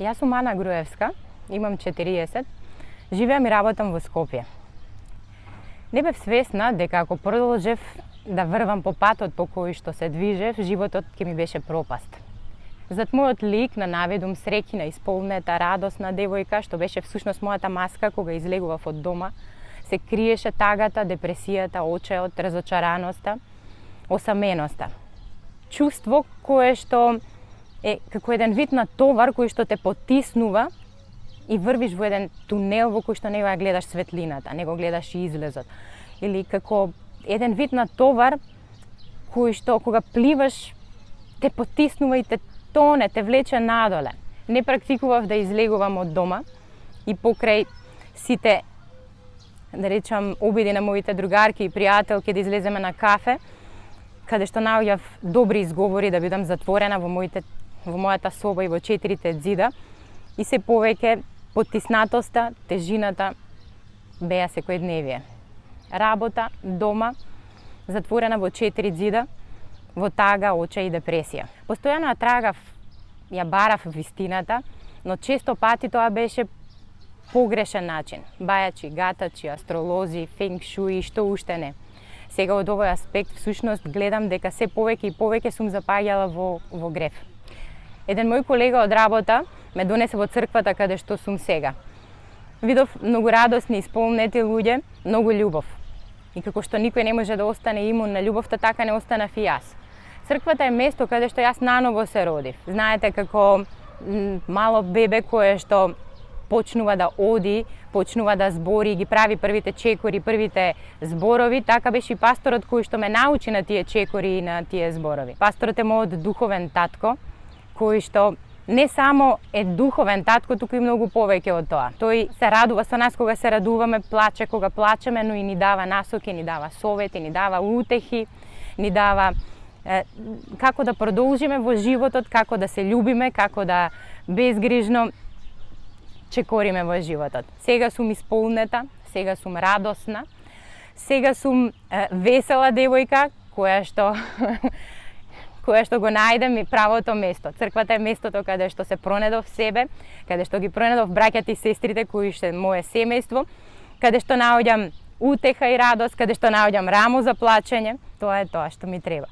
Јас сум Ана Груевска, имам 40, живеам и работам во Скопје. Не бев свесна дека ако продолжев да врвам по патот по кој што се движев, животот ќе ми беше пропаст. Зад мојот лик на наведум среќна, исполнета, радосна девојка, што беше всушност мојата маска кога излегував од дома, се криеше тагата, депресијата, очеот, разочараноста, осаменоста. Чувство кое што е како еден вид на товар кој што те потиснува и врвиш во еден тунел во кој што не ја гледаш светлината, не го гледаш излезот. Или како еден вид на товар кој што кога пливаш те потиснува и те тоне, те влече надоле. Не практикував да излегувам од дома и покрај сите, да речам, обиди на моите другарки и пријателки да излеземе на кафе, каде што наоѓав добри изговори да бидам затворена во мојата соба и во 4 ѕида, и се повеќе потиснатоста, тежината беа секојдневие. Работа, дома, затворена во 4 зи, во тага, очеј и депресија. Постојано ја трагав, ја барав вистината, но често пати тоа беше погрешен начин. Бајачи, гатачи, астролози, фенг шуи, што уште не. Сега од овој аспект всушност гледам дека се повеќе и повеќе сум запаѓала во греф. Еден мој колега од работа ме донесе во црквата каде што сум сега. Видов многу радосни, исполнети луѓе, многу љубов. И како што никој не може да остане имун на љубовта, така не останав и јас. Црквата е место каде што јас наново се родив. Знаете, како мало бебе кое што почнува да оди, почнува да збори, ги прави првите чекори, првите зборови, така беше и пасторот кој што ме научи на тие чекори и на тие зборови. Пасторот е мојот духовен татко, кој што не само е духовен татко, туку и многу повеќе од тоа. Тој се радува со нас кога се радуваме, плаче кога плачеме, но и ни дава насоки, ни дава совети, ни дава утехи, ни дава како да продолжиме во животот, како да се љубиме, како да безгрижно чекориме во животот. Сега сум исполнета, сега сум радосна, сега сум весела девојка која што го најдем и правото место. Црквата е местото каде што се пронедов себе, каде што ги пронедов браќата и сестрите кои што е моје семејство, каде што наоѓам утеха и радост, каде што наоѓам рамо за плачење. Тоа е тоа што ми треба.